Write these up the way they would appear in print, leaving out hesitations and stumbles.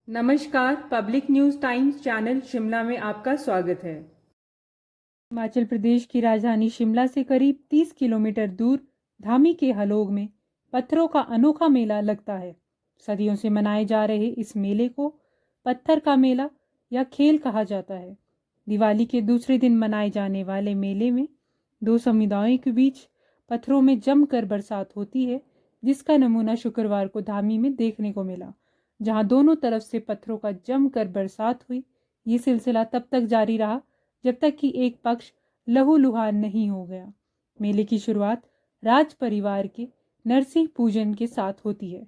नमस्कार, public news times channel Shimla में आपका स्वागत है। हिमाचल प्रदेश की राजधानी शिमला से करीब 30 किलोमीटर दूर धामी के हलोग में पत्थरों का अनोखा मेला लगता है। सदियों से मनाए जा रहे इस मेले को पत्थर का मेला या खेल कहा जाता है। दिवाली के दूसरे दिन मनाए जाने वाले मेले में दो समुदायों के बीच पत्थरों में जमकर बरसात होती है, जिसका नमूना शुक्रवार को धामी में देखने को मिला, जहां दोनों तरफ से पत्थरों का जमकर बरसात हुई। ये सिलसिला तब तक जारी रहा जब तक कि एक पक्ष लहूलुहान नहीं हो गया। मेले की शुरुआत राज परिवार के नरसिंह पूजन के साथ होती है।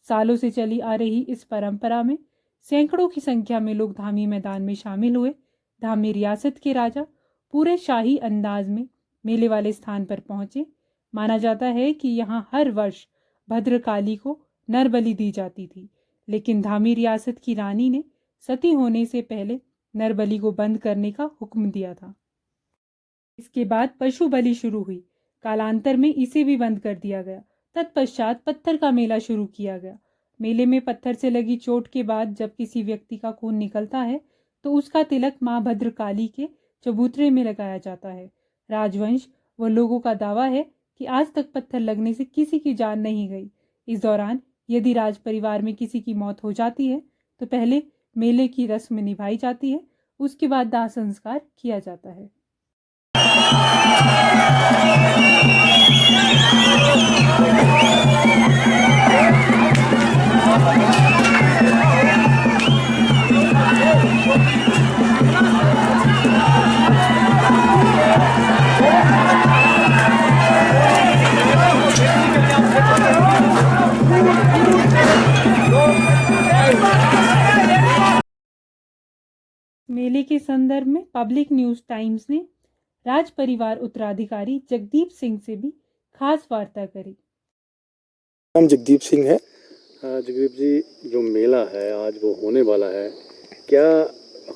सालों से चली आ रही इस परंपरा में सैकड़ों की संख्या में लोग धामी मैदान में शामिल हुए। धामी रियासत के राजा पूरे शाही अंदाज में मेले वाले स्थान पर पहुंचे। माना जाता है कि यहाँ हर वर्ष भद्रकाली को नरबलि दी जाती थी, लेकिन धामी रियासत की रानी ने सती होने से पहले नरबलि को बंद करने का हुक्म दिया था। इसके बाद पशु बलि शुरू हुई। कालांतर में इसे भी बंद कर दिया गया। तत्पश्चात पत्थर का मेला शुरू किया गया। मेले में पत्थर से लगी चोट के बाद जब किसी व्यक्ति का खून निकलता है तो उसका तिलक मां भद्रकाली के चबूतरे में लगाया जाता है। राजवंश व लोगों का दावा है कि आज तक पत्थर लगने से किसी की जान नहीं गई। इस दौरान यदि राज परिवार में किसी की मौत हो जाती है तो पहले मेले की रस्म निभाई जाती है, उसके बाद दाह संस्कार किया जाता है। मेले के संदर्भ में पब्लिक न्यूज़ टाइम्स ने राज परिवार उत्तराधिकारी जगदीप सिंह से भी खास वार्ता करी। नाम जगदीप सिंह है। जगदीप जी, जो मेला है आज वो होने वाला है, क्या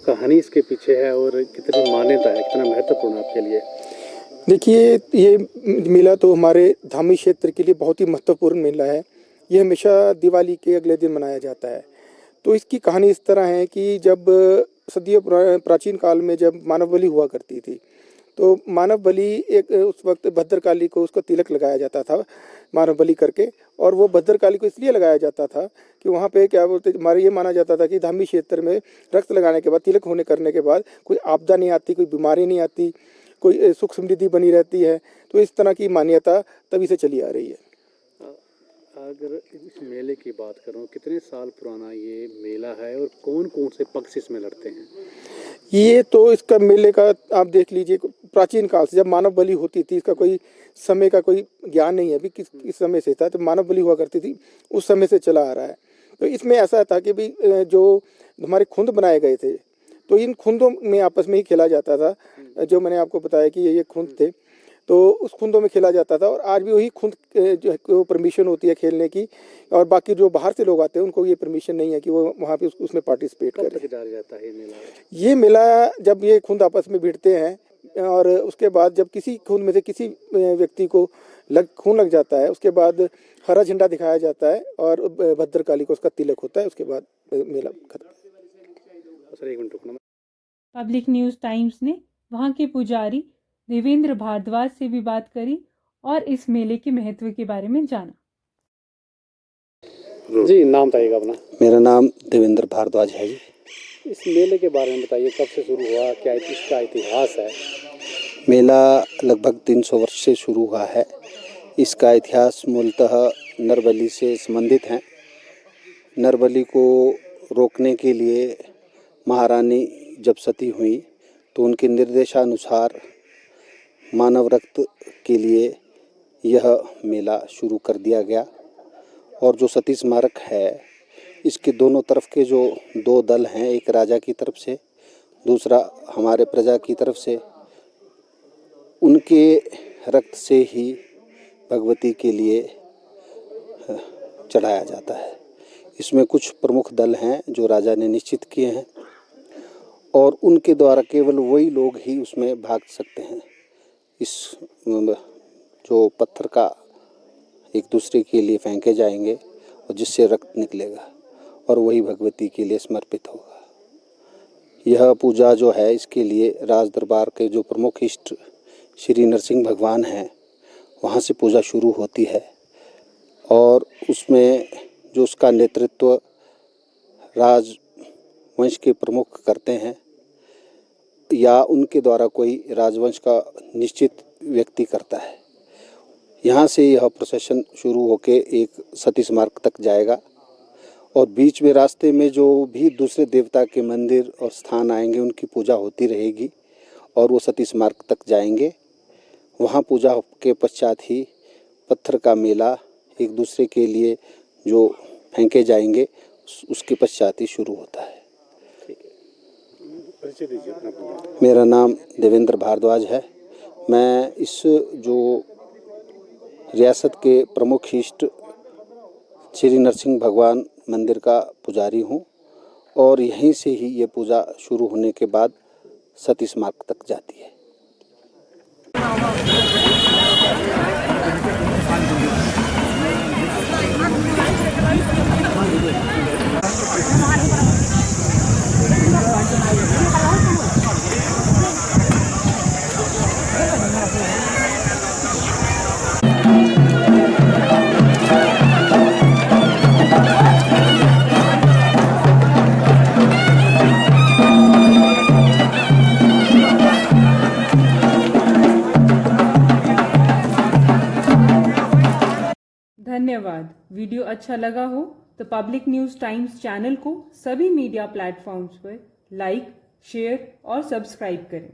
कहानी इसके पीछे है और कितनी मान्यता है, कितना महत्वपूर्ण है आपके लिए? देखिए, ये मेला तो हमारे धामी क्षेत्र के लिए बहुत ही महत्वपूर्ण मेला है। ये हमेशा दिवाली के अगले दिन मनाया जाता है। तो इसकी कहानी इस तरह है कि जब सदियों प्राचीन काल में जब मानव बलि हुआ करती थी, तो मानव बलि एक उस वक्त भद्रकाली को उसको तिलक लगाया जाता था मानव बलि करके। और वो भद्रकाली को इसलिए लगाया जाता था कि वहाँ पे क्या बोलते, हमारे ये माना जाता था कि धामी क्षेत्र में रक्त लगाने के बाद, तिलक होने करने के बाद कोई आपदा नहीं आती, कोई बीमारी नहीं आती, कोई सुख समृद्धि बनी रहती है। तो इस तरह की मान्यता तभी से चली आ रही है। अगर इस मेले की बात करूं, कितने साल पुराना ये मेला है और कौन कौन से पक्ष इसमें लड़ते हैं? ये तो इसका मेले का आप देख लीजिए, प्राचीन काल से जब मानव बलि होती थी, इसका कोई समय का कोई ज्ञान नहीं है अभी किस समय से था। तो मानव बलि हुआ करती थी, उस समय से चला आ रहा है। तो इसमें ऐसा था कि भाई जो हमारे खुंद बनाए गए थे, तो इन खुंदों में आपस में ही खेला जाता था। जो मैंने आपको बताया कि ये खुंद थे, तो उस खुंदों में खेला जाता था। और आज भी वही खुंद जो परमिशन होती है खेलने की, और बाकी जो बाहर से लोग आते हैं उनको ये परमिशन नहीं है कि वो वहाँ पे उसमें पार्टिसिपेट करें। कब तक जारी रहता है ये मेला? ये मेला जब ये खुंद आपस में भिड़ते हैं और उसके बाद जब किसी खुंद में से किसी व्यक्ति को खून लग जाता है, उसके बाद हरा झंडा दिखाया जाता है और भद्रकाली को उसका तिलक होता है। उसके बाद मेला खत्म। सर, एक मिनट रुकना। पब्लिक न्यूज़ टाइम्स ने वहां के पुजारी देवेंद्र भारद्वाज से भी बात करी और इस मेले के महत्व के बारे में जाना। जी, नाम बताइएगा अपना। मेरा नाम देवेंद्र भारद्वाज है जी। इस मेले के बारे में बताइए, कब से शुरू हुआ, क्या इसका इतिहास है? मेला लगभग 300 वर्ष से शुरू हुआ है। इसका इतिहास मूलतः नरबलि से संबंधित है। नरबलि को रोकने के लिए महारानी जब सती हुई तो उनके निर्देशानुसार मानव रक्त के लिए यह मेला शुरू कर दिया गया। और जो सती स्मारक है, इसके दोनों तरफ के जो दो दल हैं, एक राजा की तरफ से, दूसरा हमारे प्रजा की तरफ से, उनके रक्त से ही भगवती के लिए चढ़ाया जाता है। इसमें कुछ प्रमुख दल हैं जो राजा ने निश्चित किए हैं और उनके द्वारा केवल वही लोग ही उसमें भाग सकते हैं। इस जो पत्थर का एक दूसरे के लिए फेंके जाएंगे और जिससे रक्त निकलेगा, और वही भगवती के लिए समर्पित होगा। यह पूजा जो है इसके लिए राज दरबार के जो प्रमुख इष्ट श्री नरसिंह भगवान हैं वहाँ से पूजा शुरू होती है और उसमें जो उसका नेतृत्व राजवंश के प्रमुख करते हैं या उनके द्वारा कोई राजवंश का निश्चित व्यक्ति करता है। यहाँ से यह प्रोसेशन शुरू होके एक सती स्मारक तक जाएगा और बीच में रास्ते में जो भी दूसरे देवता के मंदिर और स्थान आएंगे उनकी पूजा होती रहेगी और वो सती स्मारक तक जाएंगे। वहाँ पूजा के पश्चात ही पत्थर का मेला एक दूसरे के लिए जो फेंके जाएंगे उसके पश्चात ही शुरू होता है। परिचय दीजिए अपना पूरा। मेरा नाम देवेंद्र भारद्वाज है। मैं इस जो रियासत के प्रमुख इष्ट श्री नरसिंह भगवान मंदिर का पुजारी हूँ और यहीं से ही ये पूजा शुरू होने के बाद सती स्मारक तक जाती है। धन्यवाद। वीडियो अच्छा लगा हो तो पब्लिक न्यूज़ टाइम्स चैनल को सभी मीडिया प्लेटफॉर्म्स पर लाइक, शेयर और सब्सक्राइब करें।